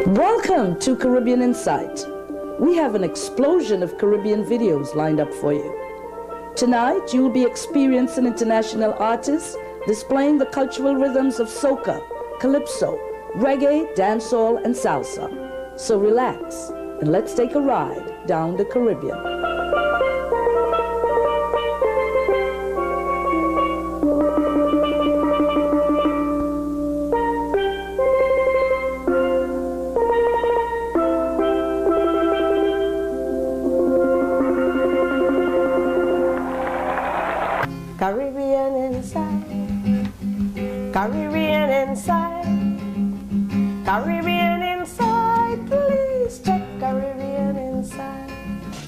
Welcome to Caribbean Insight. We have an explosion of Caribbean videos lined up for you. Tonight, you'll be experiencing international artists displaying the cultural rhythms of soca, calypso, reggae, dancehall, and salsa. So relax and let's take a ride down the Caribbean. Caribbean inside, Caribbean inside, Caribbean inside, please check Caribbean inside.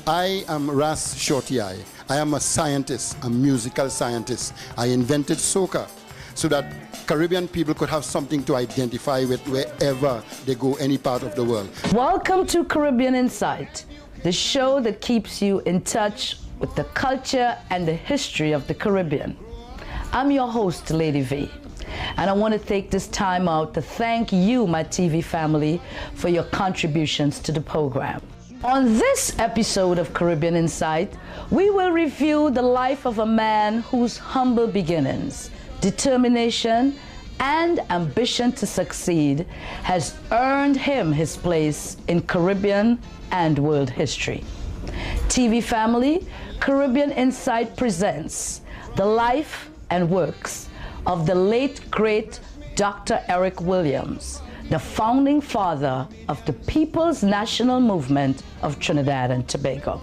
I am Ras Shorty-Eye. I am a scientist, a musical scientist. I invented soca so that Caribbean people could have something to identify with wherever they go, any part of the world. Welcome to Caribbean Insight, the show that keeps you in touch with the culture and the history of the Caribbean. I'm your host, Lady V, and I want to take this time out to thank you, my TV family, for your contributions to the program. On this episode of Caribbean Insight, we will review the life of a man whose humble beginnings, determination, and ambition to succeed has earned him his place in Caribbean and world history. TV family, Caribbean Insight presents the life and works of the late great Dr. Eric Williams, the founding father of the People's National Movement of Trinidad and Tobago.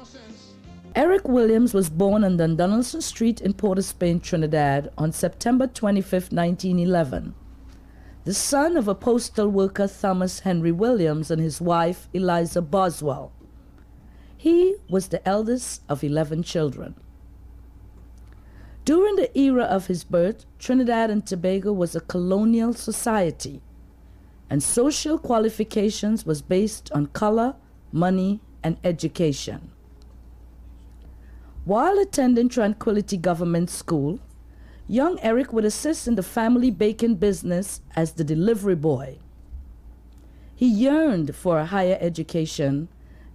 Eric Williams was born on Dundonaldson Street in Port of Spain, Trinidad on September 25, 1911. The son of a postal worker Thomas Henry Williams and his wife Eliza Boswell. He was the eldest of 11 children. During the era of his birth, Trinidad and Tobago was a colonial society, and social qualifications was based on color, money, and education. While attending Tranquility Government School, young Eric would assist in the family baking business as the delivery boy. He yearned for a higher education,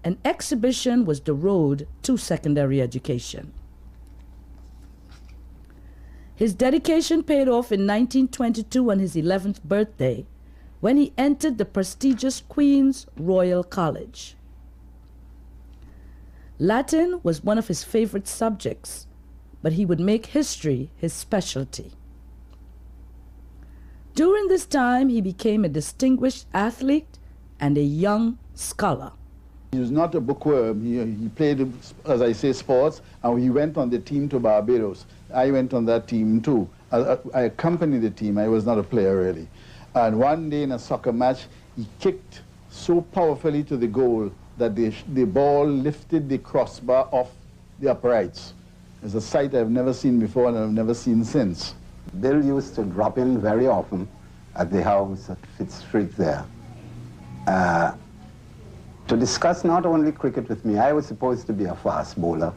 and exhibition was the road to secondary education. His dedication paid off in 1922 on his 11th birthday, when he entered the prestigious Queen's Royal College. Latin was one of his favorite subjects, but he would make history his specialty. During this time, he became a distinguished athlete and a young scholar. He was not a bookworm. He played, as I say, sports, and he went on the team to Barbados. I went on that team too. I accompanied the team. I was not a player really. And one day in a soccer match, he kicked so powerfully to the goal that the ball lifted the crossbar off the uprights. It's a sight I've never seen before and I've never seen since. Bill used to drop in very often at the house at Fitz Street there. To discuss not only cricket with me, I was supposed to be a fast bowler.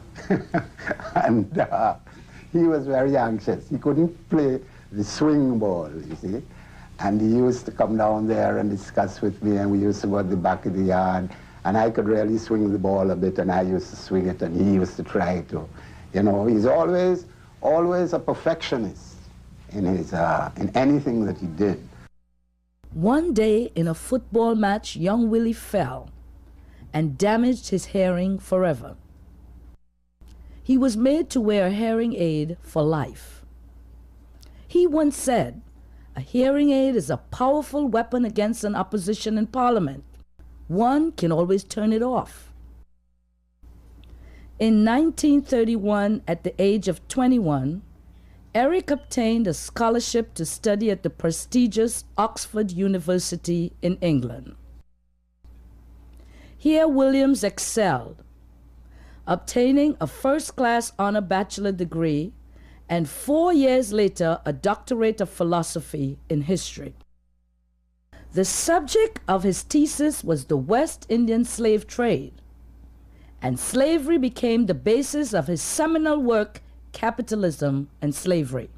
And he was very anxious. He couldn't play the swing ball, you see. And he used to come down there and discuss with me, and we used to go at the back of the yard. And I could really swing the ball a bit, and I used to swing it, and he used to try to. You know, he's always a perfectionist in anything that he did. One day in a football match, young Willie fell and damaged his hearing forever. He was made to wear a hearing aid for life. He once said, "A hearing aid is a powerful weapon against an opposition in Parliament. One can always turn it off." In 1931, at the age of 21, Eric obtained a scholarship to study at the prestigious Oxford University in England. Here Williams excelled, obtaining a first-class honor bachelor degree and 4 years later a doctorate of philosophy in history. The subject of his thesis was the West Indian slave trade, and slavery became the basis of his seminal work, Capitalism and Slavery.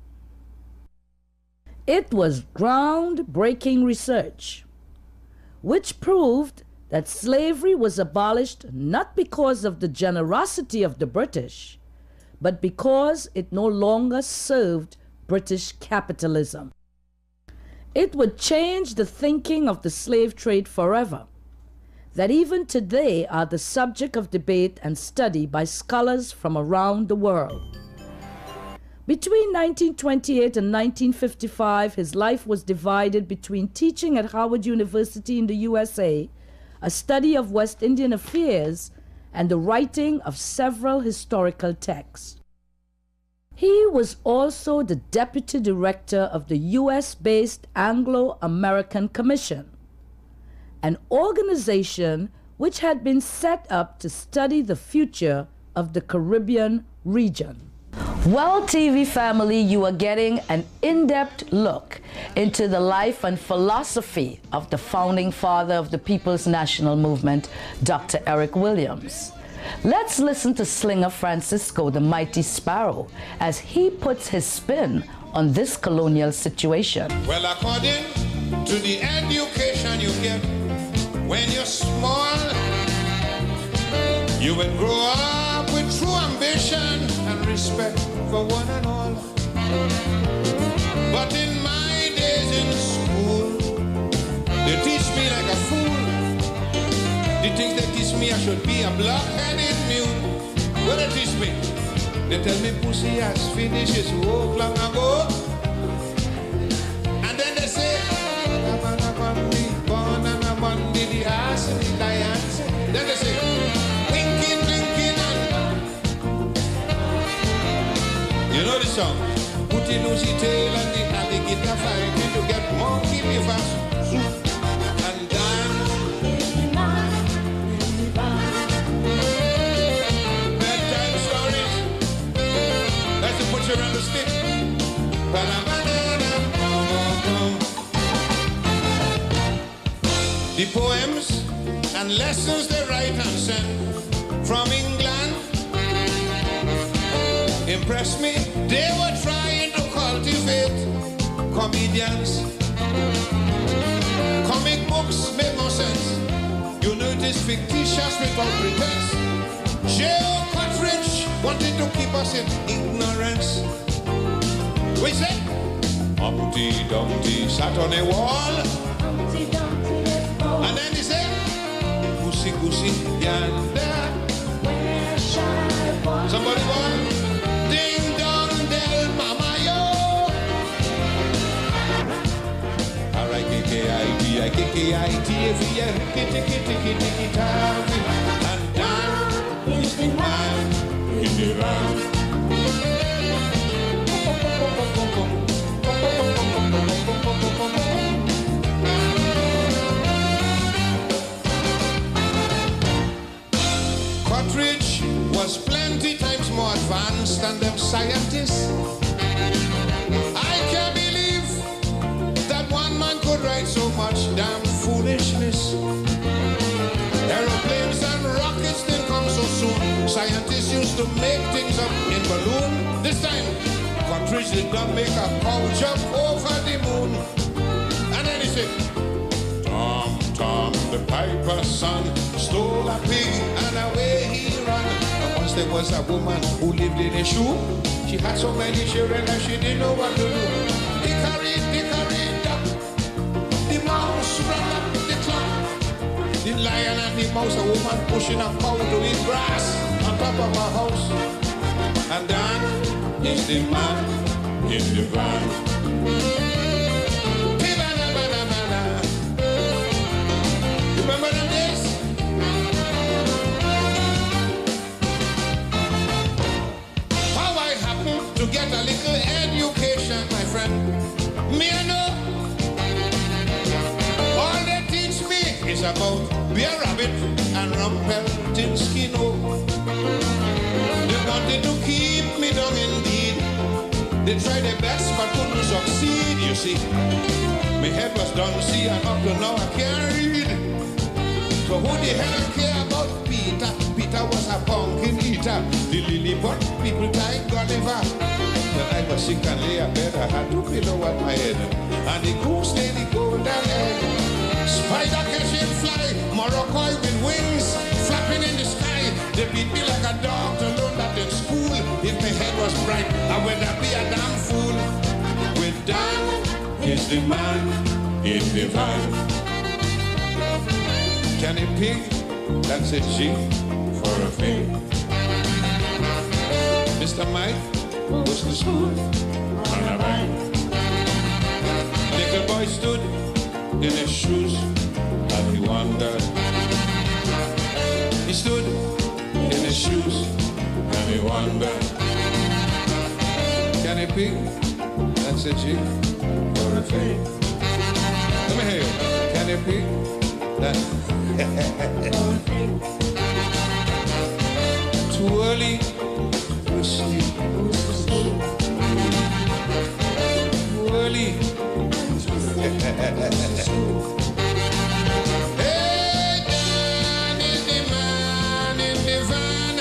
It was groundbreaking research, which proved that slavery was abolished not because of the generosity of the British, but because it no longer served British capitalism. It would change the thinking of the slave trade forever, that even today are the subject of debate and study by scholars from around the world. Between 1928 and 1955, his life was divided between teaching at Howard University in the USA, a study of West Indian affairs, and the writing of several historical texts. He was also the deputy director of the US-based Anglo-American Commission, an organization which had been set up to study the future of the Caribbean region. Well, TV family, you are getting an in-depth look into the life and philosophy of the founding father of the People's National Movement, Dr. Eric Williams. Let's listen to Slinger Francisco, the Mighty Sparrow, as he puts his spin on this colonial situation. Well, according to the education you get when you're small, you will grow up with true ambition and respect for one and all. But in my days in school, they teach me like a fool. The things they teach me, I should be a block-headed mule. What they teach me? They tell me pussy has finished his work long ago. And then they say, I'm on the born and I'm on the ass and the lions. Then they say, winking, blinking, and you know the song? Putty Lucy tail and the alligator fighting to get monkey livers. And then bedtime stories. That's to put you on the stick. The poems and lessons they write and send from England impressed me. They were trying to cultivate comedians. Comic books made more sense. You know it is fictitious without pretense. J.O. Cartridge wanted to keep us in ignorance. We said, Humpty Dumpty sat on a wall. And then he said, Goosey Goosey yonder. Somebody want? Ding dong del mama yo. R-I-K-K-I-B-I-K-K-I-T-F-E-N Kitty-kitty-kitty-kitty-taffy. And down is the man in the round. Cartridge was plenty times more advanced than them scientists. I can't believe that one man could write so much damn foolishness. Aeroplanes and rockets didn't come so soon. Scientists used to make things up in balloon. This time, Cartridge did not make a cow jump over the moon. And then he said, Tom, Tom, the piper's son, stole a pig and away he ran. And once there was a woman who lived in a shoe. She had so many children that she didn't know what to do. Dickory, duck. The mouse ran up the clock. The lion and the mouse, a woman pushing a cow to eat grass on top of her house. And then is the man in the van. Remember them days? How I happened to get a little education, my friend. Me I know. All they teach me is about Bear Rabbit and Rumpelstiltskin. They wanted to keep me down indeed. They tried their best but couldn't succeed, you see. My head was done, see, and up to now I can't read. So who the hell care about Peter? Peter was a pumpkin eater. The Lilliput people died Gulliver. When I was sick and lay a bed, I had 2 pillows on my head. And the goose laid the golden egg. Spider catch Morocco with wings flapping in the sky. They beat me like a dog to learn that in school. If my head was bright, I would not be a damn fool. With Dan is the man in the van. Can a pig, that's a G for a pig. Mr. Mike was the school on a bank. Little boy stood in his shoes and he wondered. He stood in his shoes and he wondered. Can a pig, that's a G for a pig. Let me hear you. Can a pig, that's too early to sleep. Too early. Hey, Dan is the man in the van.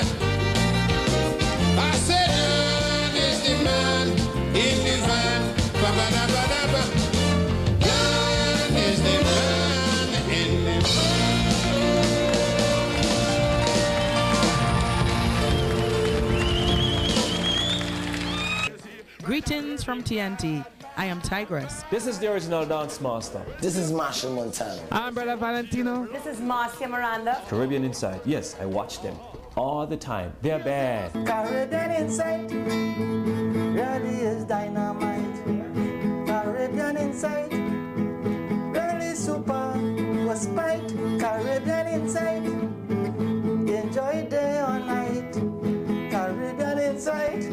I said Dan is the man in the van. Ba-ba-da-ba-da-ba. Dan is the man in the van. Greetings from TNT. I am Tigress. This is the original dance master. This is Marshall Montano. I'm Brother Valentino. This is Marcia Miranda. Caribbean Inside. Yes, I watch them all the time. They're bad. Caribbean Inside really is dynamite. Caribbean Inside really super was spite. Caribbean Inside enjoy day or night. Caribbean Inside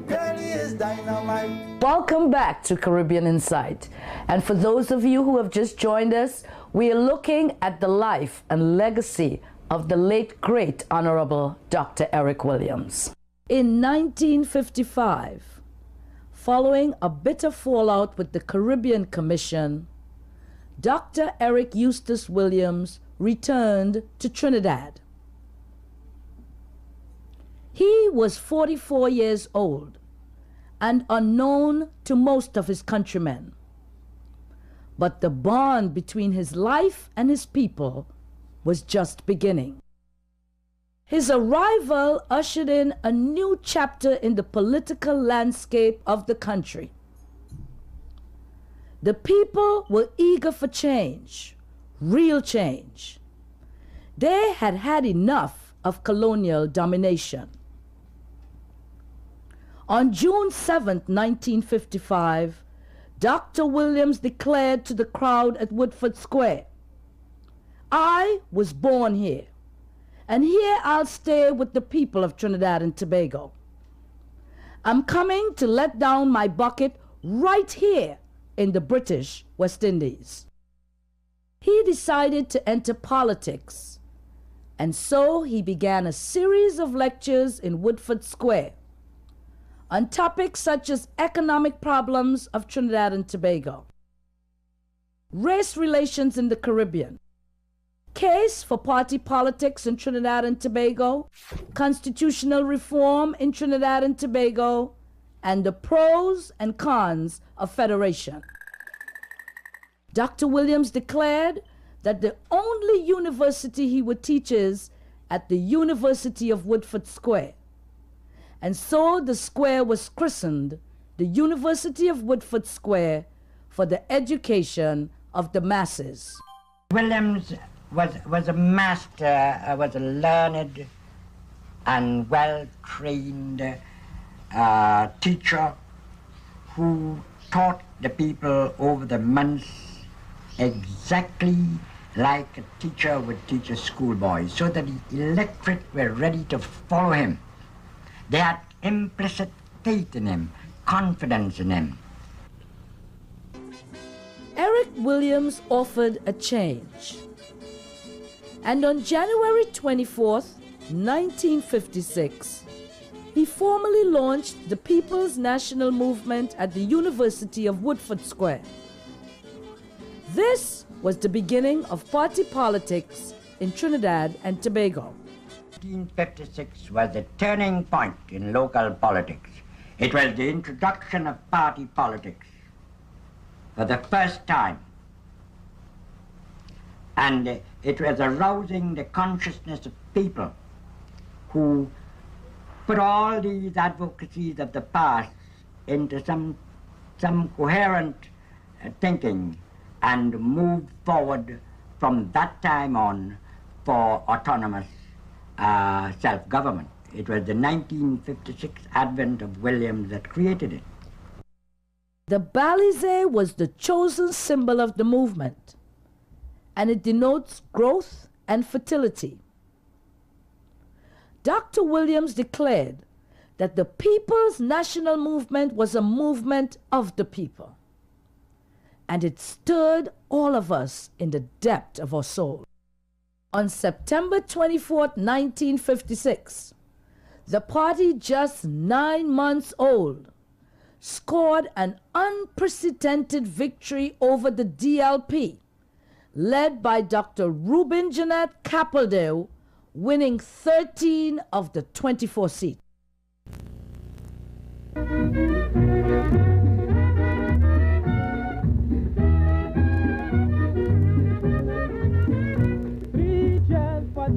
really is dynamite. Welcome back to Caribbean Insight. And for those of you who have just joined us, we are looking at the life and legacy of the late, great Honorable Dr. Eric Williams. In 1955, following a bitter fallout with the Caribbean Commission, Dr. Eric Eustace Williams returned to Trinidad. He was 44 years old and unknown to most of his countrymen. But the bond between his life and his people was just beginning. His arrival ushered in a new chapter in the political landscape of the country. The people were eager for change, real change. They had had enough of colonial domination. On June 7, 1955, Dr. Williams declared to the crowd at Woodford Square, "I was born here, and here I'll stay with the people of Trinidad and Tobago. I'm coming to let down my bucket right here in the British West Indies." He decided to enter politics, and so he began a series of lectures in Woodford Square on topics such as economic problems of Trinidad and Tobago, race relations in the Caribbean, case for party politics in Trinidad and Tobago, constitutional reform in Trinidad and Tobago, and the pros and cons of federation. Dr. Williams declared that the only university he would teach is at the University of Woodford Square. And so the square was christened the University of Woodford Square for the education of the masses. Williams was a master, was a learned and well-trained teacher who taught the people over the months exactly like a teacher would teach a schoolboy, so that the electorate were ready to follow him. They had implicit faith in him, confidence in him. Eric Williams offered a change. And on January 24th, 1956, he formally launched the People's National Movement at the University of Woodford Square. This was the beginning of party politics in Trinidad and Tobago. 1956 was a turning point in local politics. It was the introduction of party politics. For the first time, And it was arousing the consciousness of people who put all these advocacies of the past into some coherent thinking and moved forward from that time on for autonomous self-government. It was the 1956 advent of Williams that created it. The Balize was the chosen symbol of the movement, and it denotes growth and fertility. Dr. Williams declared that the People's National Movement was a movement of the people, and it stirred all of us in the depth of our soul. On September 24, 1956, the party, just 9 months old, scored an unprecedented victory over the DLP, led by Dr. Reuben Jeanette Capaldeo, winning 13 of the 24 seats.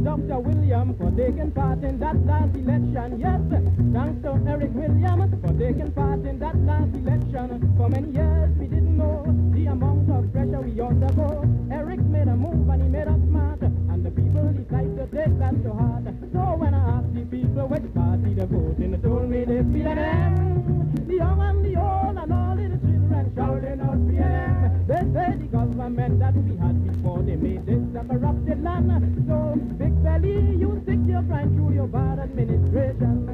Dr. William for taking part in that last election. Yes, thanks to Eric Williams for taking part in that last election. For many years we didn't know the amount of pressure we undergo. Eric made a move and he made us smart, and the people decided to take that to heart. So when I asked the people which party to vote in, they told me they PNM. The young and the old and all the children shouting out PNM. They say the government that we had before, they made this a corrupted land. So Big Belly, you stick your grind through your bad administration.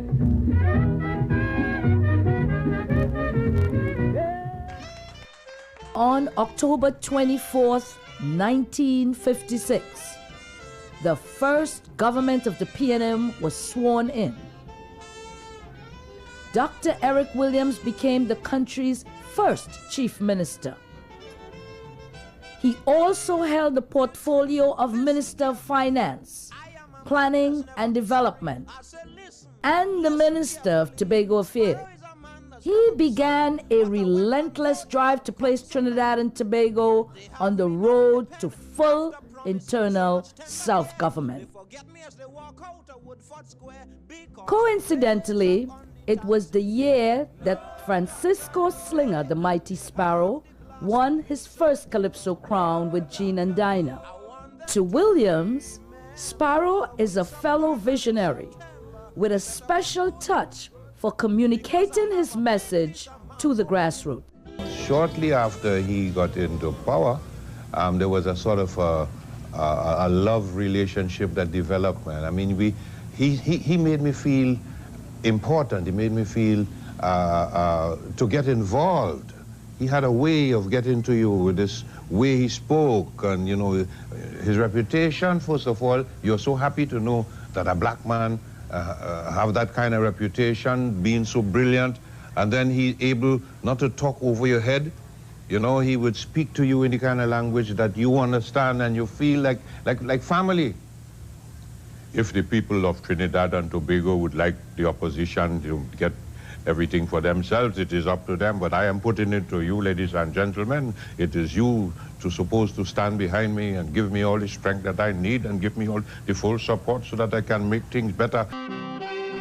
On October 24th, 1956, the first government of the PNM was sworn in. Dr. Eric Williams became the country's first chief minister. He also held the portfolio of Minister of Finance, Planning and Development, and the Minister of Tobago Affairs. He began a relentless drive to place Trinidad and Tobago on the road to full internal self-government. Coincidentally, it was the year that Francisco Slinger, the mighty Sparrow, won his first Calypso crown with Jean and Dinah. To Williams, Sparrow is a fellow visionary with a special touch for communicating his message to the grassroots. Shortly after he got into power, there was a sort of a love relationship that developed, man. I mean, he made me feel important. He made me feel to get involved. He had a way of getting to you with this way he spoke, and you know, his reputation, first of all, you're so happy to know that a black man have that kind of reputation, being so brilliant, and then he's able not to talk over your head. You know, he would speak to you in the kind of language that you understand and you feel like family. If the people of Trinidad and Tobago would like the opposition to get everything for themselves, it is up to them, but I am putting it to you, ladies and gentlemen. It is you supposed to stand behind me and give me all the strength that I need and give me all the full support so that I can make things better.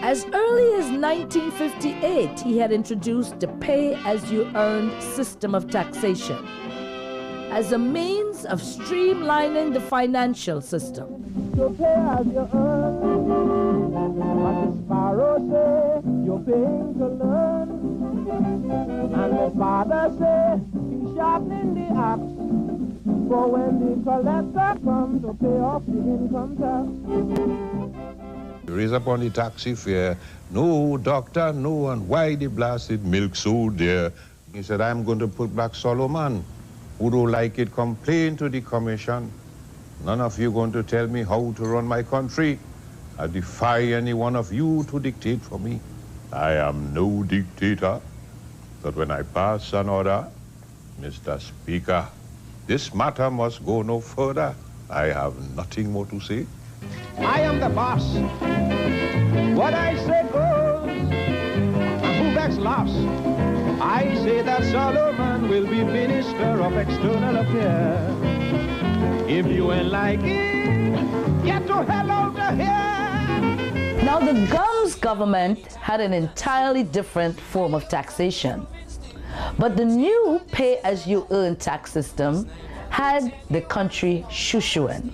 As early as 1958, he had introduced the pay-as-you-earn system of taxation as a means of streamlining the financial system. So pay as you earn, but the Sparrow say you're paying to learn, and the father say he's sharpening the axe for when the collector comes to pay off the income tax. Raise up on the taxi fare. No, doctor, no, and why the blasted milk so dear? He said, I'm going to put back Solomon. Who don't like it, complain to the commission. None of you going to tell me how to run my country. I defy any one of you to dictate for me. I am no dictator. But when I pass an order, Mr. Speaker, this matter must go no further. I have nothing more to say. I am the boss. What I say goes, and who backs laughs. I say that Solomon will be Minister of External Affairs. If you ain't like it, get the hell out of here. Now, the Gums government had an entirely different form of taxation. But the new pay-as-you-earn tax system had the country shoo-shooing.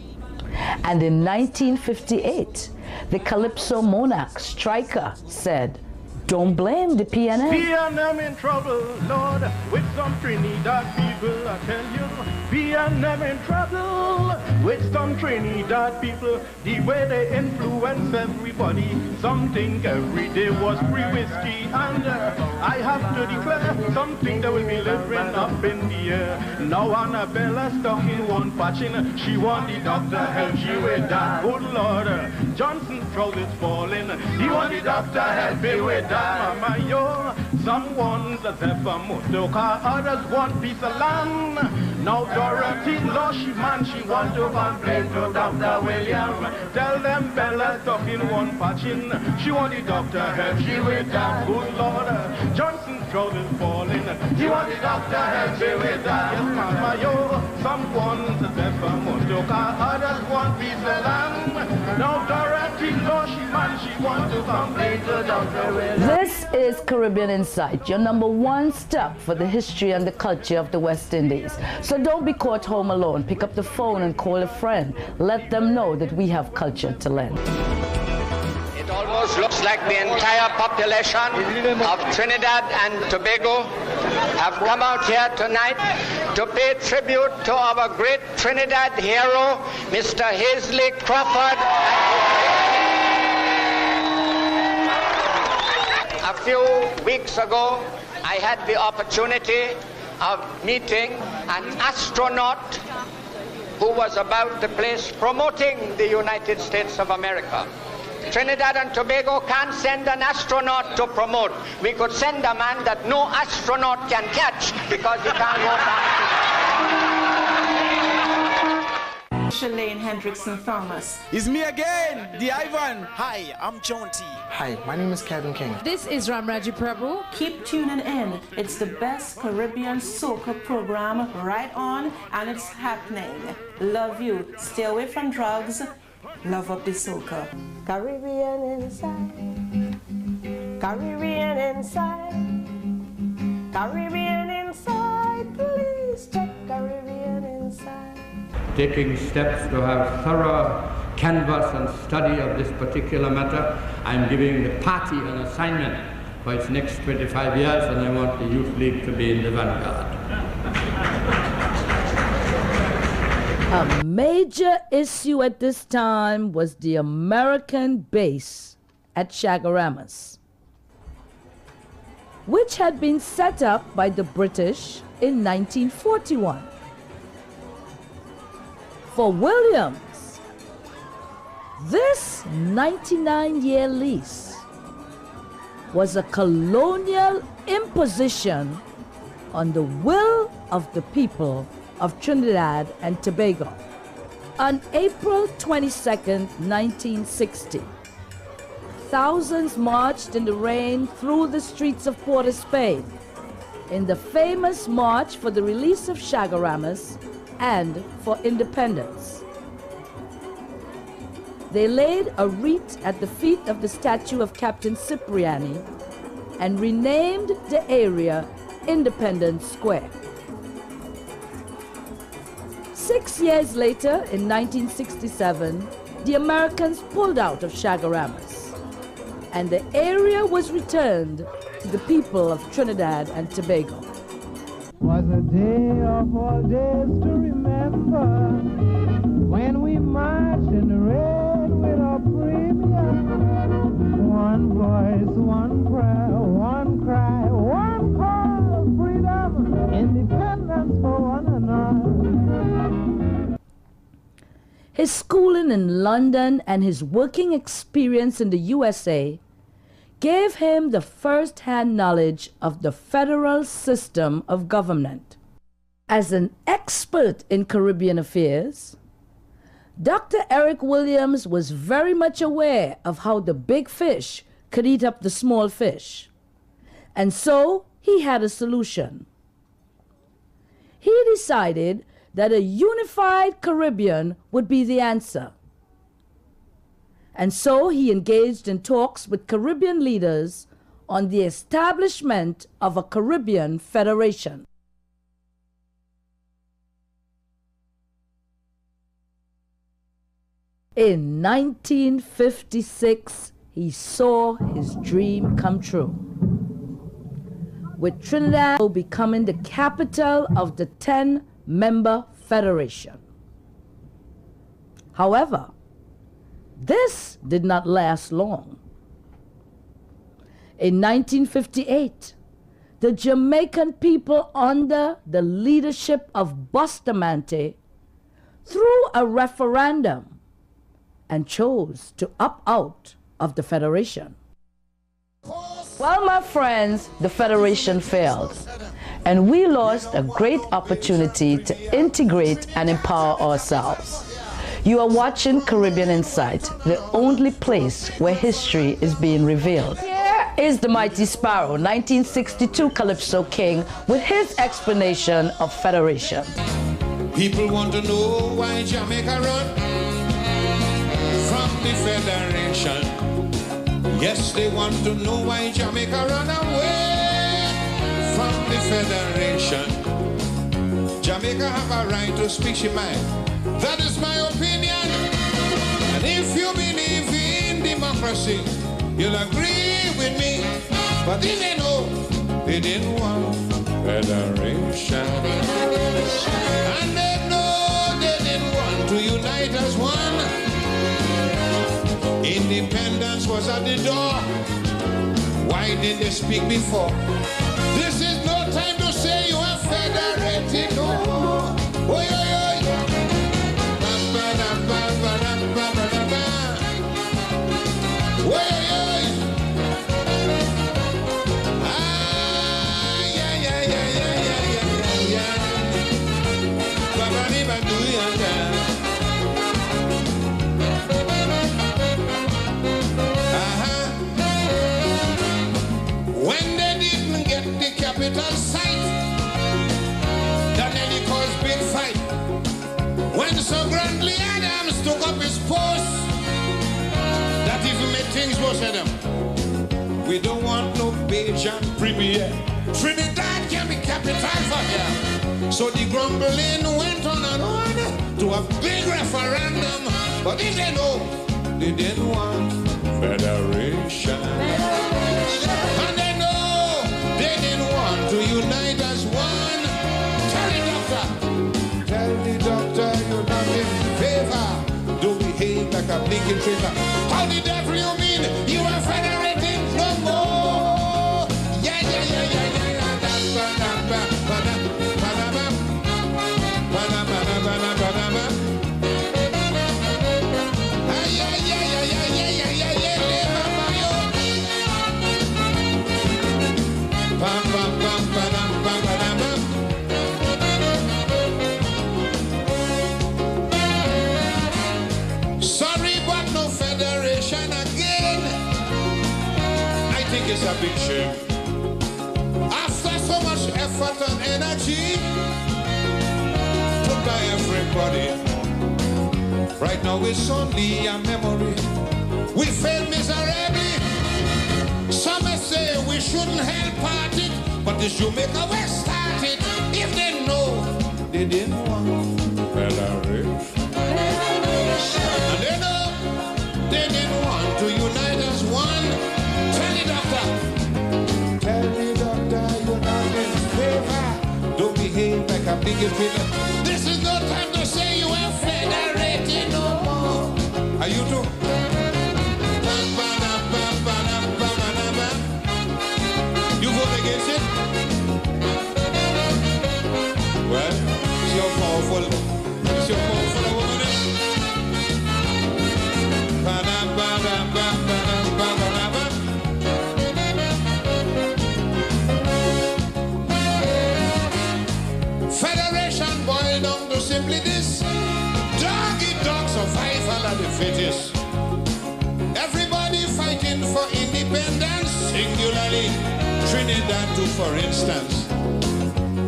And in 1958, the Calypso monarch Striker said, "Don't blame the PNM." PNM in trouble, Lord, with some Trinidad people, I tell you. PNM in trouble with some Trinidad people. The way they influence everybody. Some think every day was free whiskey. And I have to declare, something that will be living up in the air. Now Annabella's stuck in one patching. She want the doctor help she with that. Good Lord, Johnson trousers falling. He want the doctor help me with that. Mama, yo, some want a Zephyr motor car, others want piece of land. Now Dorothy, Lord, she want to complain to Dr. William. Tell them Bella's stuck in one patching. She want the doctor help she with that. Good Lord, Johnson trousers falling. He want the doctor help she with that. Yes, Mama, yo, some want a Zephyr motor car, others want piece of land. Now Dorothy, Lord, she want to complain to Dr. William. This is Caribbean Insight, your #1 stop for the history and the culture of the West Indies. So don't be caught home alone. Pick up the phone and call a friend. Let them know that we have culture to lend. It almost looks like the entire population of Trinidad and Tobago have come out here tonight to pay tribute to our great Trinidad hero, Mr. Hazley Crawford. A few weeks ago, I had the opportunity of meeting an astronaut who was about the place promoting the United States of America. Trinidad and Tobago can't send an astronaut to promote. We could send a man that no astronaut can catch because he can't go back. Shalane Hendrickson Thomas. It's me again, the Ivan. Hi, I'm John T. Hi, my name is Kevin King. This is Ramraji Prabhu. Keep tuning in. It's the best Caribbean soca program right on, and it's happening. Love you. Stay away from drugs. Love up the soca. Caribbean inside. Caribbean inside. Caribbean inside. Please check Caribbean inside. Taking steps to have thorough canvass and study of this particular matter. I'm giving the party an assignment for its next 25 years, and I want the Youth League to be in the vanguard. A major issue at this time was the American base at Chaguaramas, which had been set up by the British in 1941. For Williams, this 99-year lease was a colonial imposition on the will of the people of Trinidad and Tobago. On April 22nd, 1960, thousands marched in the rain through the streets of Port of Spain in the famous March for the release of Chaguaramas and for independence. They laid a wreath at the feet of the statue of Captain Cipriani and renamed the area Independence Square. 6 years later, in 1967, the Americans pulled out of Chaguaramas, and the area was returned to the people of Trinidad and Tobago. Was a day of all days to remember, when we marched in the rain with our premium. One voice, one prayer, one cry, one call, freedom, independence for one another. His schooling in London and his working experience in the USA gave him the first-hand knowledge of the federal system of government. As an expert in Caribbean affairs, Dr. Eric Williams was very much aware of how the big fish could eat up the small fish. And so he had a solution. He decided that a unified Caribbean would be the answer. And so he engaged in talks with Caribbean leaders on the establishment of a Caribbean Federation. In 1956, he saw his dream come true, with Trinidad becoming the capital of the 10-member federation. However, this did not last long. In 1958, the Jamaican people, under the leadership of Bustamante, threw a referendum and chose to opt out of the federation. Well, my friends, the federation failed, and we lost a great opportunity to integrate and empower ourselves. You are watching Caribbean Insight, the only place where history is being revealed. Here is the Mighty Sparrow, 1962 Calypso King, with his explanation of federation. People want to know why Jamaica run from the federation. Yes, they want to know why Jamaica ran away from the federation. Jamaica have a right to speak your mind. That is my opinion. And if you believe in democracy, you'll agree with me. But if they know they didn't want federation, and they know they didn't want to unite as one. Independence was at the door. Why didn't they speak before? This is no time to say you are federated. No. Oy, oy, oy. Oy, oy, oy. Ah, yeah, yeah, yeah, yeah, yeah, yeah, yeah. When they didn't get the capital site, that nearly caused big fight. When Sir Grandly Adams took up his post, that even made things worse for them. We don't want no Bajan premier. Trinidad can be capital for here. So the grumbling went on and on to a big referendum. But if they know, they didn't want federation. And they know they didn't want to unite as one. Tell the doctor you're not in favor. Don't behave like a blinking traitor. How the devil you mean you are federated no more? Yeah, yeah, yeah, yeah, yeah, yeah. Sorry, but no federation again. I think it's a big shame. After so much effort and energy put by everybody, right now it's only a memory. We failed miserably. Some may say we shouldn't help party, but the Jamaica West started. If they know they didn't want federation, and they know they didn't want to unite as one. Tell the doctor you're not in favor. Don't behave like a big figure. This is no time to say you are federated no more. Are you too? You vote against it? Well, it's your powerful. It's your powerful woman. Federation boiled down to simply this: dog-eat-dog survival of the fittest. Everybody fighting for independence, singularly Trinidad too, for instance.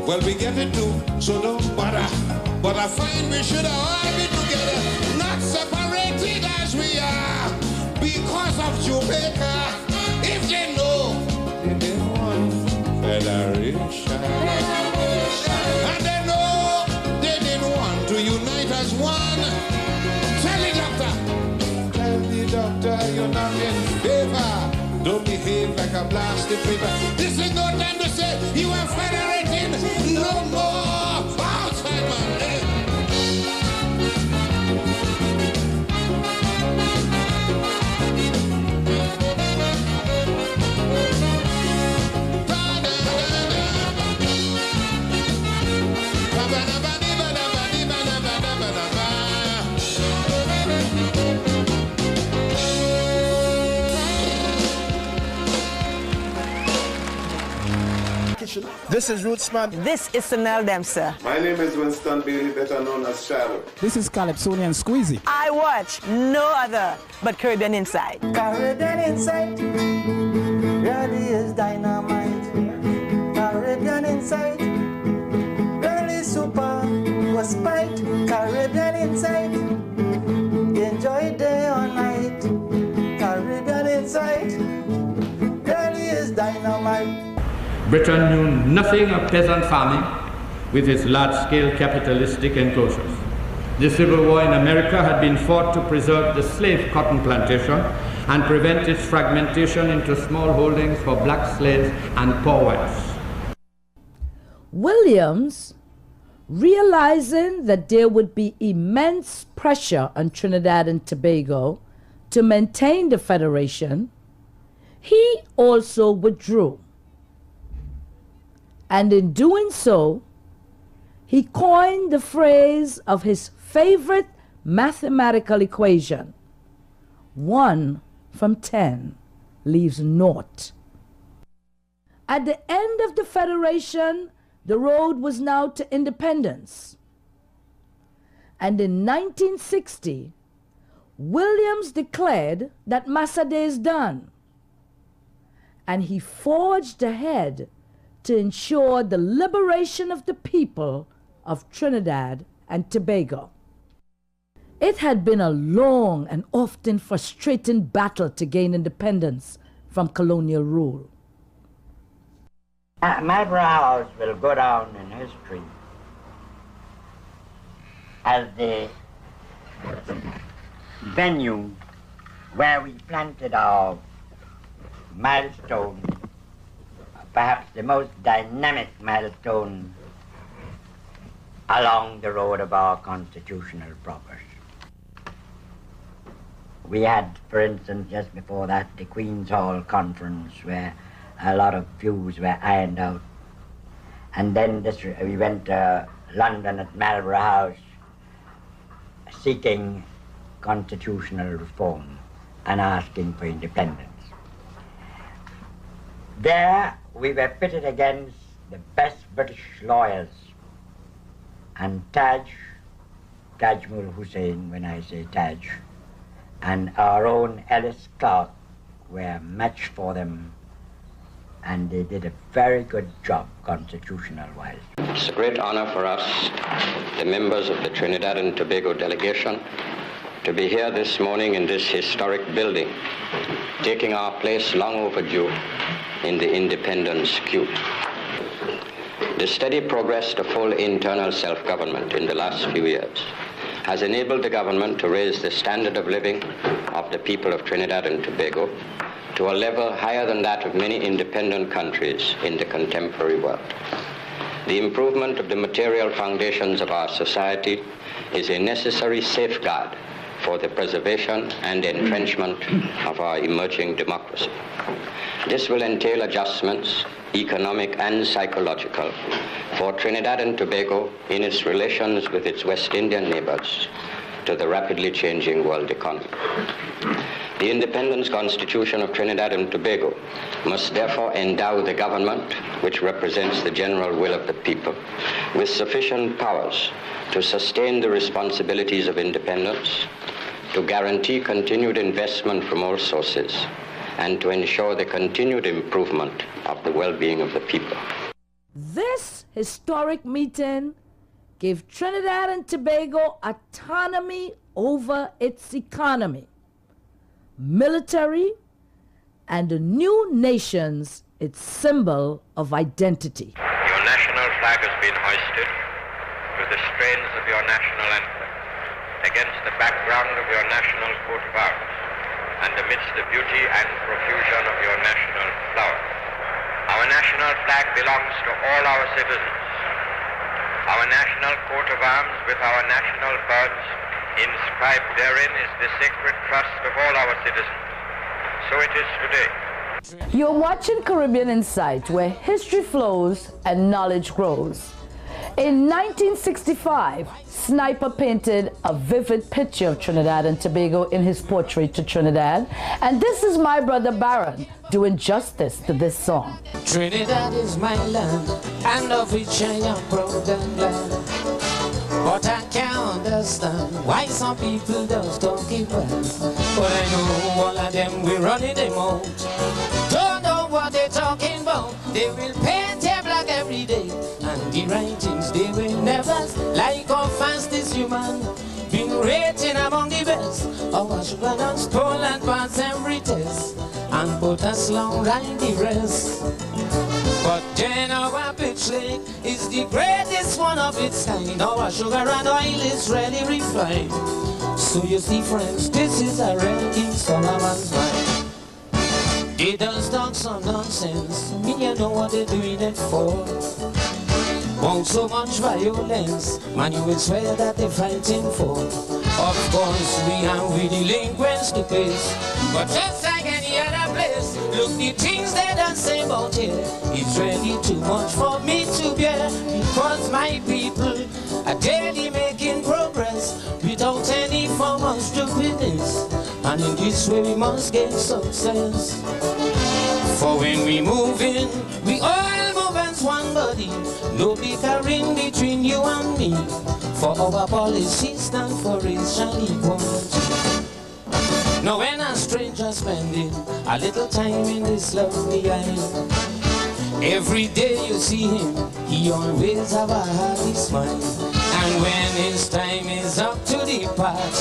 Well, we get it too, so don't bother. But I find we should all be together, not separated as we are, because of Jamaica. If they know, they didn't want federation, and they know they didn't want to unite as one. Tell the doctor you're not in favor. Don't behave like a blasted paper. This is no time to say you are federating no more. Outside man. This is Rootsman. This is Sanel Dempsey. My name is Winston Bailey, better known as Shadow. This is Calypsonian Squeezy. I watch no other but Caribbean Insight. Caribbean Insight really is dynamite. Caribbean Insight really super was spite. Caribbean Insight enjoy day or night. Caribbean Insight really is dynamite. Britain knew nothing of peasant farming with its large-scale capitalistic enclosures. The Civil War in America had been fought to preserve the slave cotton plantation and prevent its fragmentation into small holdings for black slaves and poor whites. Williams, realizing that there would be immense pressure on Trinidad and Tobago to maintain the Federation, he also withdrew. And in doing so, he coined the phrase of his favorite mathematical equation: 1 from 10 leaves naught. At the end of the Federation, the road was now to independence. And in 1960, Williams declared that Massa Day is done. And he forged ahead to ensure the liberation of the people of Trinidad and Tobago. It had been a long and often frustrating battle to gain independence from colonial rule. Marlborough House will go down in history as the venue where we planted our milestone, perhaps the most dynamic milestone along the road of our constitutional progress. We had, for instance, just before that, the Queen's Hall Conference, where a lot of views were ironed out. And then we went to London at Marlborough House seeking constitutional reform and asking for independence. There we were pitted against the best British lawyers, and Tajmul Hussain, when I say Taj, and our own Ellis Clark were matched for them, and they did a very good job constitutional-wise. It's a great honor for us, the members of the Trinidad and Tobago delegation, to be here this morning in this historic building, taking our place long overdue in the independence queue. The steady progress to full internal self-government in the last few years has enabled the government to raise the standard of living of the people of Trinidad and Tobago to a level higher than that of many independent countries in the contemporary world. The improvement of the material foundations of our society is a necessary safeguard for the preservation and entrenchment of our emerging democracy. This will entail adjustments, economic and psychological, for Trinidad and Tobago in its relations with its West Indian neighbors to the rapidly changing world economy. The Independence Constitution of Trinidad and Tobago must therefore endow the government, which represents the general will of the people, with sufficient powers to sustain the responsibilities of independence, to guarantee continued investment from all sources, and to ensure the continued improvement of the well-being of the people. This historic meeting gave Trinidad and Tobago autonomy over its economy, military, and the new nations its symbol of identity. Your national flag has been hoisted with the strains of your national anthem against the background of your national coat of arms and amidst the beauty and profusion of your national flowers. Our national flag belongs to all our citizens. Our national coat of arms with our national birds inscribed therein is the sacred trust of all our citizens. So it is today. You're watching Caribbean Insight, where history flows and knowledge grows. In 1965, Sniper painted a vivid picture of Trinidad and Tobago in his portrait to Trinidad, and this is my brother Baron doing justice to this song. Trinidad is my land, and of which I am proud and glad. But I can't understand why some people just don't keep well. But I know all of them will running them out. Don't know what they're talking about. They will paint their black every day, and the writings they will never. Like how fast this human been rating among the best. Our sugar done stolen past every test, and put us long like the rest. But then our pitch lake is the greatest one of its kind. Our sugar and oil is really refined. So you see, friends, this is a real King Solomon's mind. They don't talk some nonsense. Me, you know what they're doing it for. Won't so much violence, man, you will swear that they're fighting for. Of course, we have with delinquents to face, but just like any other place, look, the things they don't say about here, it's really too much for me to bear, because my people are daily making progress without any form of stupidness, and in this way we must gain success. For when we move in, we all move as one body, no bickering between you and me, for our policy stand for racial equality. Now when a stranger spending a little time in this lovely island, every day you see him, he always have a happy smile. And when his time is up to depart,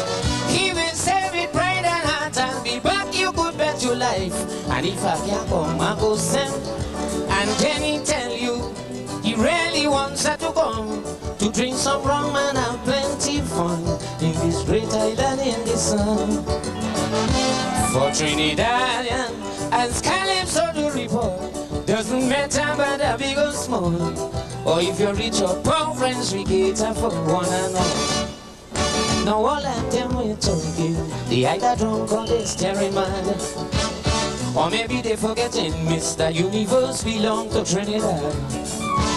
he will say with pride and heart, I'll be back, you could bet your life. And if I can't come, I go send. And then he tell you, he really wants her to come to drink some rum and have plenty of fun in this great island in the sun. For Trinidadian, as Calypso to report, doesn't matter whether big or small, or if you're rich or poor, friends we cater for one and all. Now all of them we're talking, they either drunk or they're staring mad, or maybe they're forgetting Mr. Universe belong to Trinidad.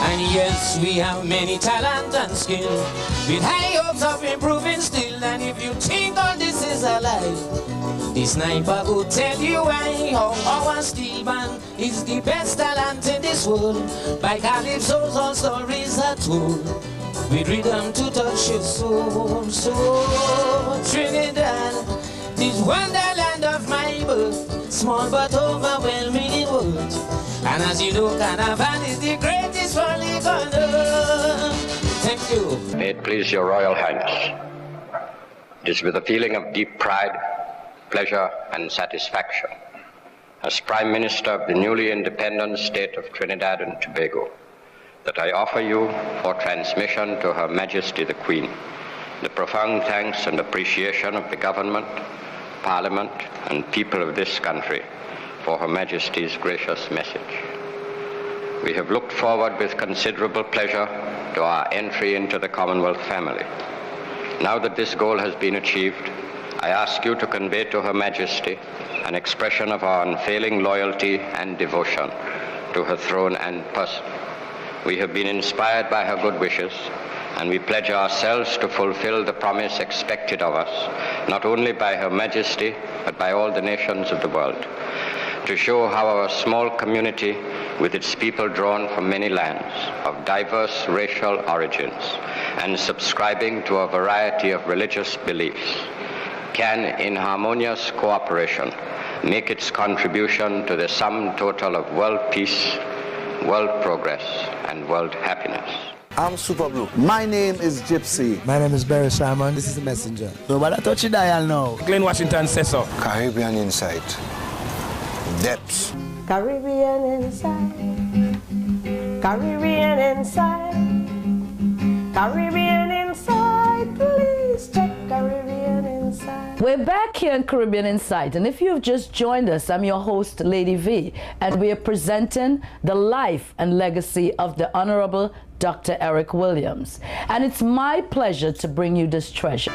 And yes, we have many talent and skill, with high hopes of improving still. And if you think all this is a lie, the sniper will tell you why. How our steel band is the best talent in this world. By Calypso's all stories are told, with rhythm to touch your soul. So Trinidad, this wonderland of my birth, small but overwhelming in words. And as you know, Carnival is the greatest world on earth. Thank you. May it please your Royal Highness, it is with a feeling of deep pride, pleasure and satisfaction, as Prime Minister of the newly independent state of Trinidad and Tobago, that I offer you for transmission to Her Majesty the Queen the profound thanks and appreciation of the government, Parliament and people of this country for Her Majesty's gracious message. We have looked forward with considerable pleasure to our entry into the Commonwealth family. Now that this goal has been achieved, I ask you to convey to Her Majesty an expression of our unfailing loyalty and devotion to her throne and person. We have been inspired by her good wishes, and we pledge ourselves to fulfill the promise expected of us, not only by Her Majesty, but by all the nations of the world, to show how our small community, with its people drawn from many lands, of diverse racial origins, and subscribing to a variety of religious beliefs, can, in harmonious cooperation, make its contribution to the sum total of world peace, world progress, and world happiness. I'm Super Blue. My name is Gypsy. My name is Barry Simon. This is the Messenger. Nobody touch the dial now. Glenn Washington says so. Caribbean Insight. Depths. Caribbean Inside. Caribbean Inside. Caribbean Inside. Please check Caribbean Inside. We're back here in Caribbean Insight, and if you've just joined us, I'm your host, Lady V, and we are presenting the life and legacy of the Honorable Dr. Eric Williams. And it's my pleasure to bring you this treasure.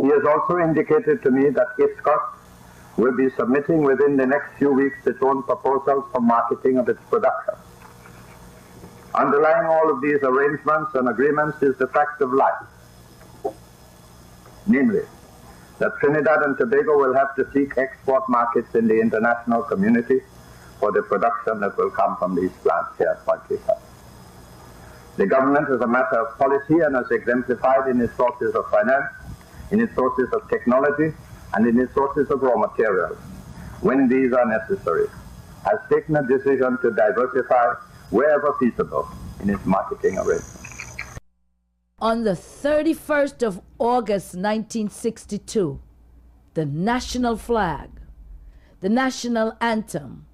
He has also indicated to me that ISCOT will be submitting within the next few weeks its own proposals for marketing of its production. Underlying all of these arrangements and agreements is the fact of life. Namely, that Trinidad and Tobago will have to seek export markets in the international community for the production that will come from these plants here at Point Lisa. The government, as a matter of policy and as exemplified in its sources of finance, in its sources of technology, and in its sources of raw materials, when these are necessary, has taken a decision to diversify wherever feasible in its marketing arrangements. On the 31st of August 1962, the national flag, the national anthem,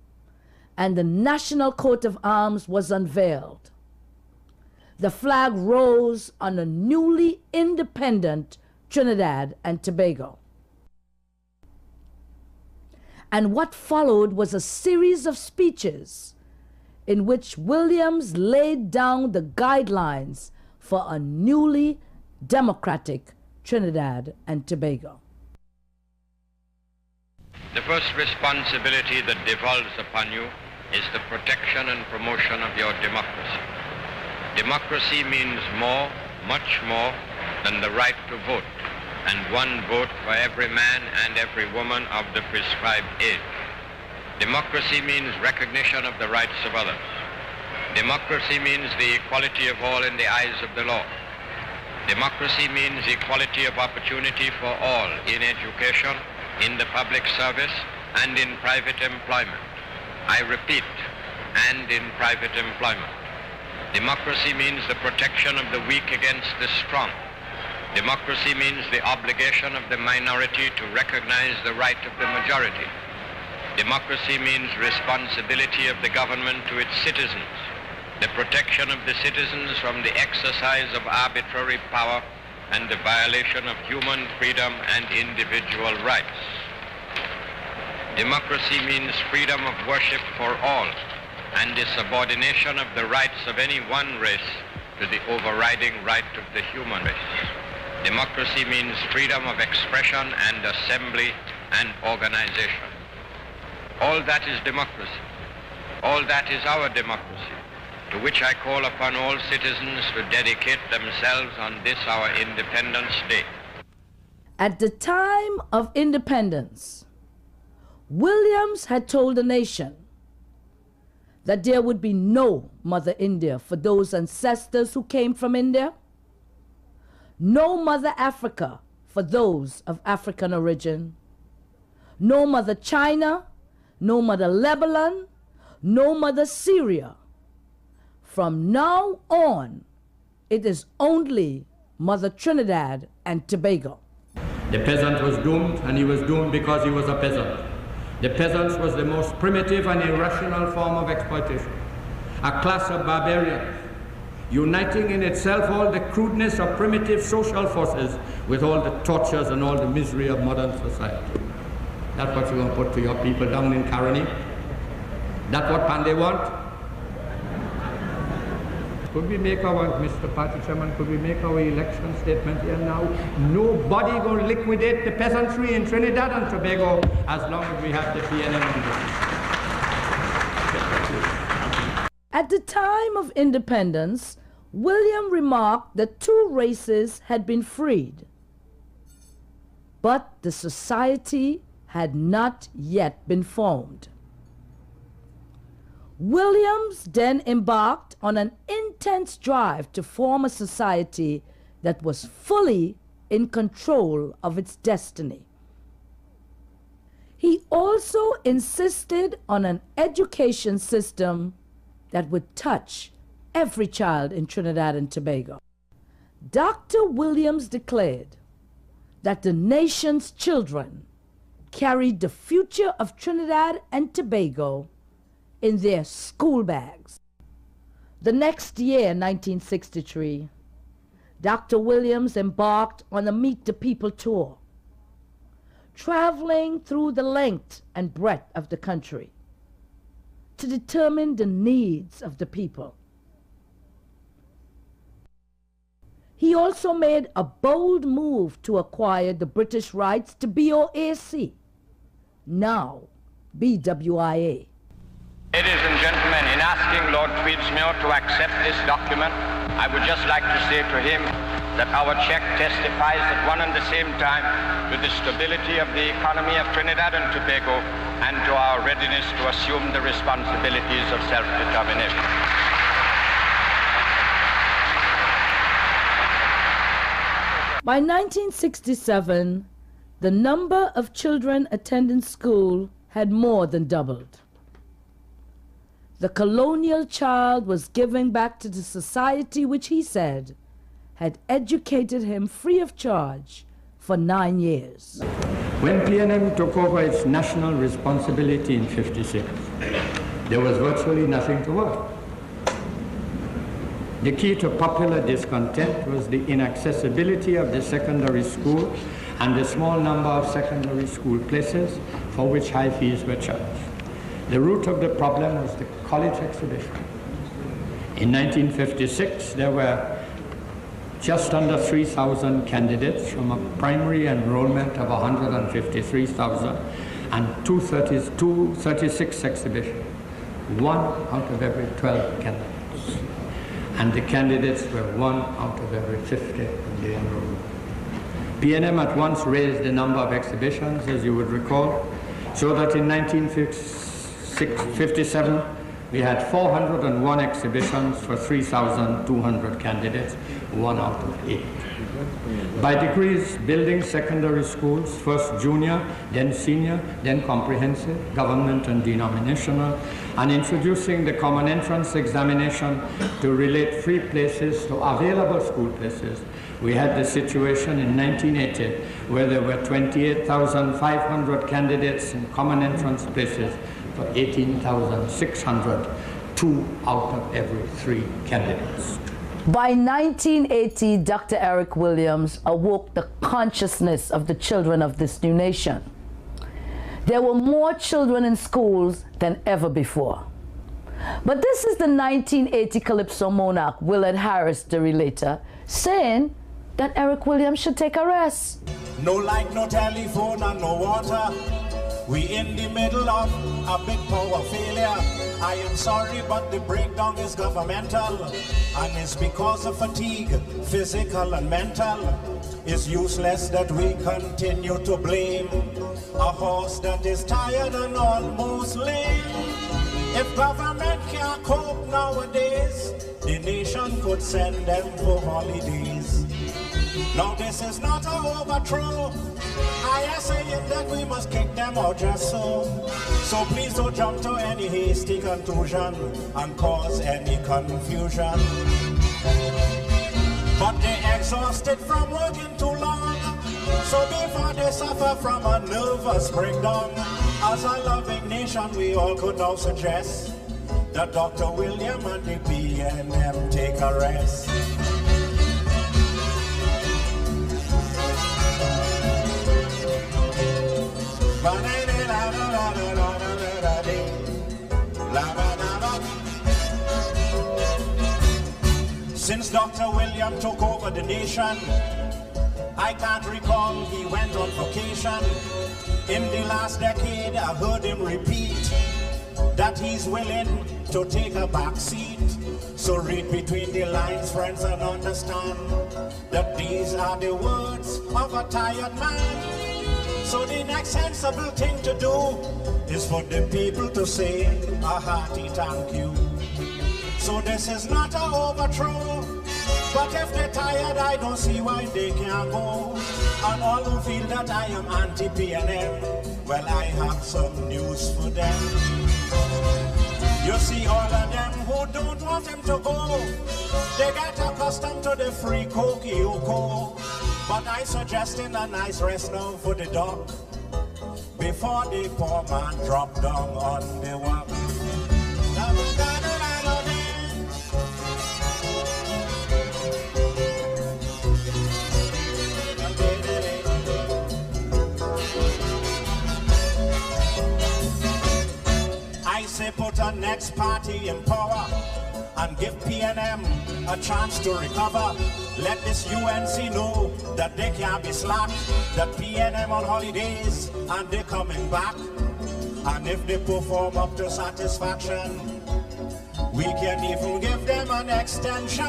and the national coat of arms was unveiled. The flag rose on a newly independent Trinidad and Tobago. And what followed was a series of speeches in which Williams laid down the guidelines for a newly democratic Trinidad and Tobago. The first responsibility that devolves upon you is the protection and promotion of your democracy. Democracy means more, much more, than the right to vote, and one vote for every man and every woman of the prescribed age. Democracy means recognition of the rights of others. Democracy means the equality of all in the eyes of the law. Democracy means equality of opportunity for all in education, in the public service, and in private employment. I repeat, and in private employment. Democracy means the protection of the weak against the strong. Democracy means the obligation of the minority to recognize the right of the majority. Democracy means responsibility of the government to its citizens, the protection of the citizens from the exercise of arbitrary power and the violation of human freedom and individual rights. Democracy means freedom of worship for all and the subordination of the rights of any one race to the overriding right of the human race. Democracy means freedom of expression and assembly and organization. All that is democracy. All that is our democracy, to which I call upon all citizens to dedicate themselves on this our Independence Day. At the time of independence, Williams had told the nation that there would be no Mother India for those ancestors who came from India, no Mother Africa for those of African origin, no Mother China, no Mother Lebanon, no Mother Syria. From now on, it is only Mother Trinidad and Tobago. The peasant was doomed, and he was doomed because he was a peasant. The peasants was the most primitive and irrational form of exploitation. A class of barbarians, uniting in itself all the crudeness of primitive social forces with all the tortures and all the misery of modern society. That's what you want to put to your people down in Caroni? That's what Pandey want? Could we make our, Mr. Party Chairman, could we make our election statement here now? Nobody going to liquidate the peasantry in Trinidad and Tobago as long as we have the PNM on this. At the time of independence, William remarked that 2 races had been freed, but the society had not yet been formed. Williams then embarked on an intense drive to form a society that was fully in control of its destiny. He also insisted on an education system that would touch every child in Trinidad and Tobago. Dr. Williams declared that the nation's children carried the future of Trinidad and Tobago in their school bags. The next year, 1963, Dr. Williams embarked on a Meet the People tour, traveling through the length and breadth of the country to determine the needs of the people. He also made a bold move to acquire the British rights to BOAC, now BWIA. Ladies and gentlemen, in asking Lord Tweedsmuir to accept this document, I would just like to say to him that our check testifies at one and the same time to the stability of the economy of Trinidad and Tobago and to our readiness to assume the responsibilities of self-determination. By 1967, the number of children attending school had more than doubled. The colonial child was giving back to the society which he said had educated him free of charge for 9 years. When PNM took over its national responsibility in '56, there was virtually nothing to work. The key to popular discontent was the inaccessibility of the secondary school and the small number of secondary school places for which high fees were charged. The root of the problem was the college exhibition. In 1956, there were just under 3,000 candidates from a primary enrollment of 153,000 and 236 exhibitions, 1 out of every 12 candidates. And the candidates were 1 out of every 50 in the enrollment. PNM at once raised the number of exhibitions, as you would recall, so that in 1957 we had 401 exhibitions for 3,200 candidates, 1 out of 8. By degrees, building secondary schools, first junior, then senior, then comprehensive, government and denominational, and introducing the common entrance examination to relate free places to available school places. We had the situation in 1980 where there were 28,500 candidates in common entrance places for 18,600, 2 out of every 3 candidates. By 1980, Dr. Eric Williams awoke the consciousness of the children of this new nation. There were more children in schools than ever before. But this is the 1980 Calypso monarch, Willard Harris, the relator, saying that Eric Williams should take a rest. No light, no telephone, and no water. We in the middle of a big power failure. I am sorry, but the breakdown is governmental, and it's because of fatigue, physical and mental. It's useless that we continue to blame a horse that is tired and almost lame. If government can't cope nowadays, the nation could send them for holidays. Now this is not an overthrow. I am saying that we must kick them out just so. So please don't jump to any hasty conclusion and cause any confusion. But they're exhausted from working too long, so before they suffer from a nervous breakdown, as a loving nation we all could now suggest that Dr. William and the PNM take a rest. Since Dr. William took over the nation, I can't recall he went on vacation. In the last decade, I heard him repeat that he's willing to take a back seat. So read between the lines, friends, and understand that these are the words of a tired man. So the next sensible thing to do is for the people to say a hearty thank you. So this is not an overthrow, but if they're tired, I don't see why they can't go. And all who feel that I am anti-PNM, well, I have some news for them. You see all of them who don't want him to go, they get accustomed to the free Kokioko. But I suggesting a nice rest now for the dog before the poor man drop down on the walk. I say put a next party in power and give PNM a chance to recover. Let this UNC know that they can't be slack, that PNM on holidays and they're coming back. And if they perform up to satisfaction, we can even give them an extension.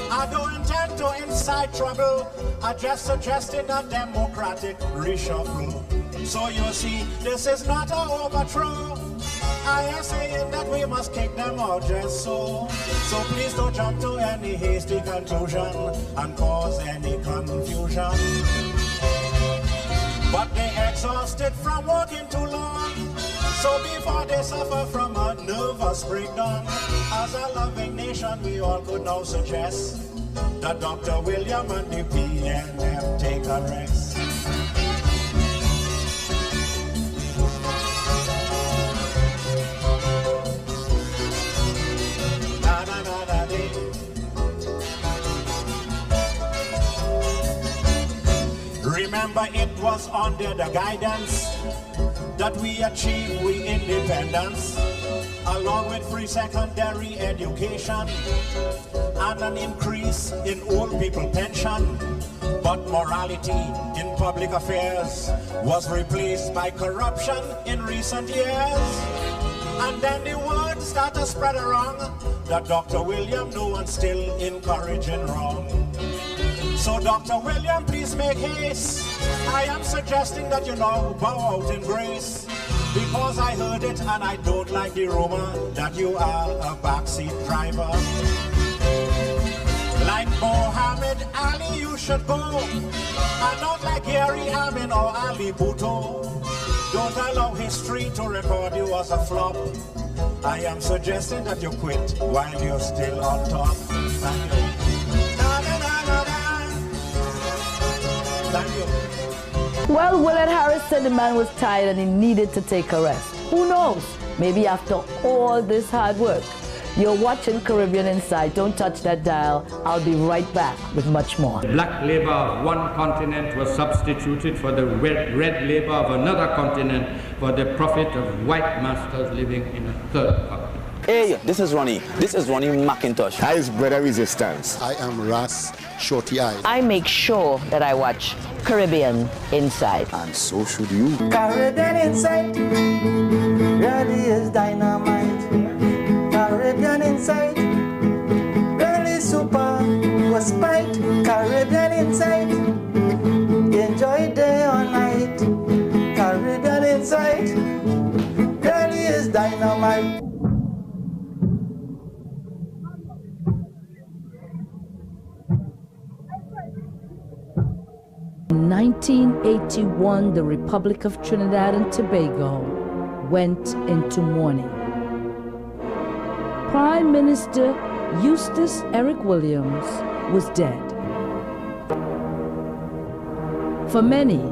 I don't intend to incite trouble, I just suggested a democratic reshuffle. So you see, this is not an overthrow. I am saying that we must kick them out just so. So please don't jump to any hasty conclusion and cause any confusion. But they exhausted from working too long, so before they suffer from a nervous breakdown, as a loving nation we all could now suggest that Dr. William and the PNM take a rest. Remember, it was under the guidance that we achieved independence, along with free secondary education and an increase in old people pension. But morality in public affairs was replaced by corruption in recent years. And then the word started to spread around that Dr. William knew and still encouraging wrong. So Dr. William, please make haste. I am suggesting that you now bow out in grace, because I heard it and I don't like the rumor that you are a backseat driver. Like Muhammad Ali you should go, and not like Gary Hamilton or Ali Bhutto. Don't allow history to record you as a flop. I am suggesting that you quit while you're still on top. Thank you. Well, Willard Harris said the man was tired and he needed to take a rest. Who knows? Maybe after all this hard work. You're watching Caribbean Insight. Don't touch that dial. I'll be right back with much more. Black labor of one continent was substituted for the red labor of another continent for the profit of white masters living in a third continent. Hey, this is Ronnie. This is Ronnie McIntosh. I is Brother Resistance. I am Ras Shorty Eyes. I make sure that I watch Caribbean Insight. And so should you. Caribbean Insight really is dynamite. Caribbean Insight really super was spite. Caribbean Insight enjoy day or night. Caribbean Insight really is dynamite. 1981, the Republic of Trinidad and Tobago went into mourning. Prime Minister Eustace Eric Williams was dead. For many,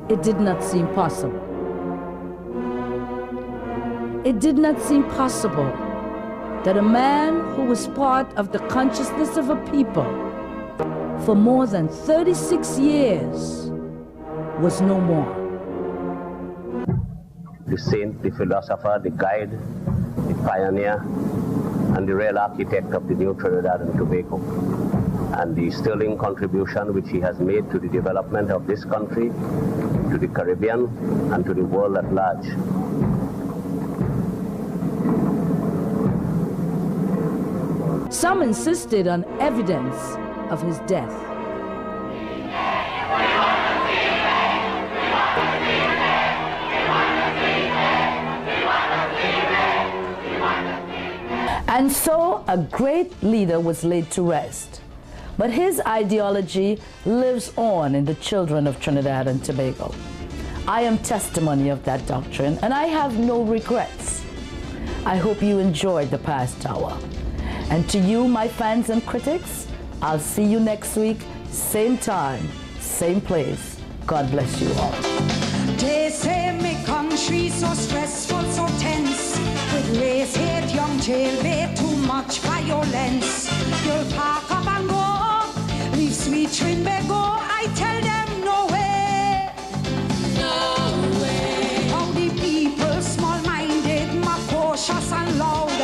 it did not seem possible. It did not seem possible that a man who was part of the consciousness of a people for more than 36 years was no more. The saint, the philosopher, the guide, the pioneer, and the real architect of the new Trinidad and Tobago, and the sterling contribution which he has made to the development of this country, to the Caribbean, and to the world at large. Some insisted on evidence of his death. And so a great leader was laid to rest. But his ideology lives on in the children of Trinidad and Tobago. I am testimony of that doctrine, and I have no regrets. I hope you enjoyed the past hour. And to you, my fans and critics, I'll see you next week, same time, same place. God bless you all. They say my country so stressful, so tense. With race, hate, young jailbait, too much violence. You'll pack up and go, leave sweet Trinidad go. I tell them no way. No way. How the people small-minded, more cautious and loud.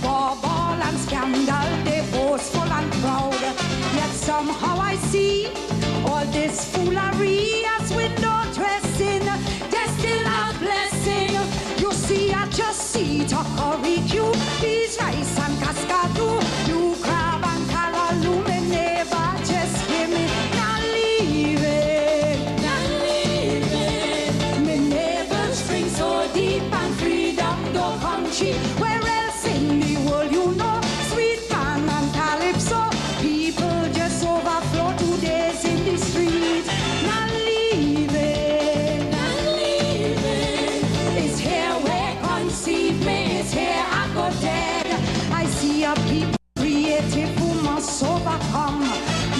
Of ball and scandal, they boastful and proud. Yet somehow I see all this foolery as window dressing. There's still a blessing. You see, I just see Tokoriku, these rice and cascadu, you crab and caraloo, me never just give me not leaving, not leaving. Me never string so deep and freedom no country. Where else in the world you know sweet pan and calypso? People just overflow 2 days in the street. Not leaving, not leaving. It's here where conceive me, it's here I go dead. I see a people creative who must overcome.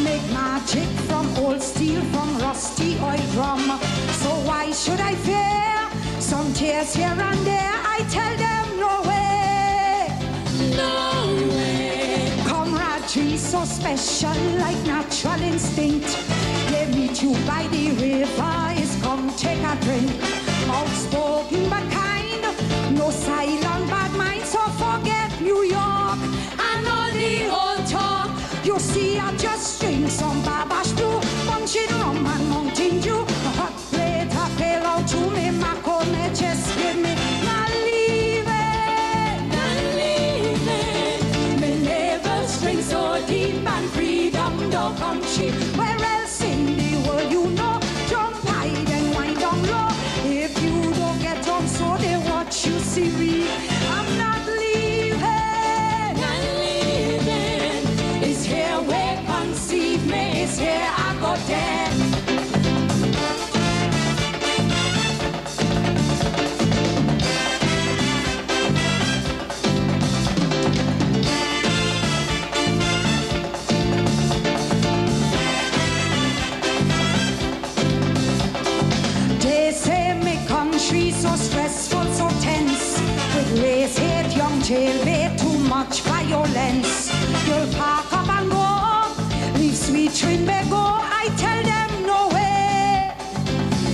Make magic from old steel, from rusty oil drum. So why should I fear some tears here and there? I tell them no way, no way. Camaraderie so special, like natural instinct. They meet you by the river, is come take a drink. Outspoken but kind, no silent bad mind. So forget New York and all the old talk. You see, I just drink some Babash Blue, punching rum and Mountain Dew. A hot plate, a pale out to me, Macone, just give me not leaving, not leaving. Me never string so deep and freedom no country. Where else in the world you know jump high and wind down low? If you don't get on, so they watch you see me. I'm not leaving, not leaving. It's here where conceive me, it's here I go dead. They say my country so stressful, so tense. With race, hate, young jailbait, too much violence. You'll pack up and go, leave sweet Trinidad go. I tell them no way,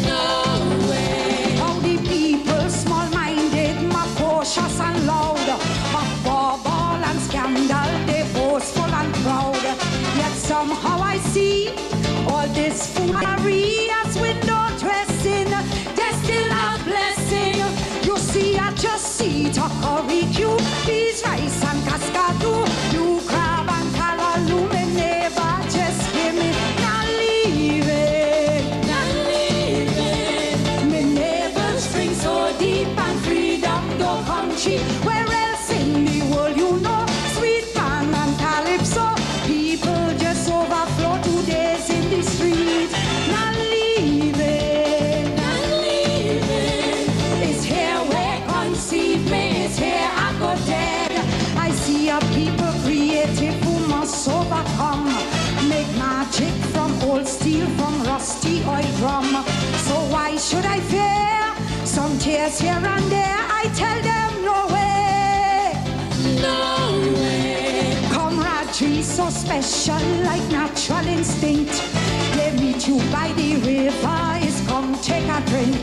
no way. How the people small-minded, more cautious and loud. Of ball and scandal, they boastful and proud. Yet somehow I see all this foolery as window dressing. There's still a blessing. You see, I just see Tokoriku, these rice and cascadu, you crab and caraloo, me never just give me not leaving, not leaving. Me never string so deep and freedom no country. Where else in the world you know sweet pan and calypso? People just overflow 2 days in the street. Not leaving, not leaving. It's here where conceive me, it's here I go dead. I see a people creative who must overcome. Make magic from old steel, from rusty oil drum. So why should I fear some tears here and there? I tell them no way, no way. Camaraderie so special, like natural instinct. They meet you by the river, is come take a drink.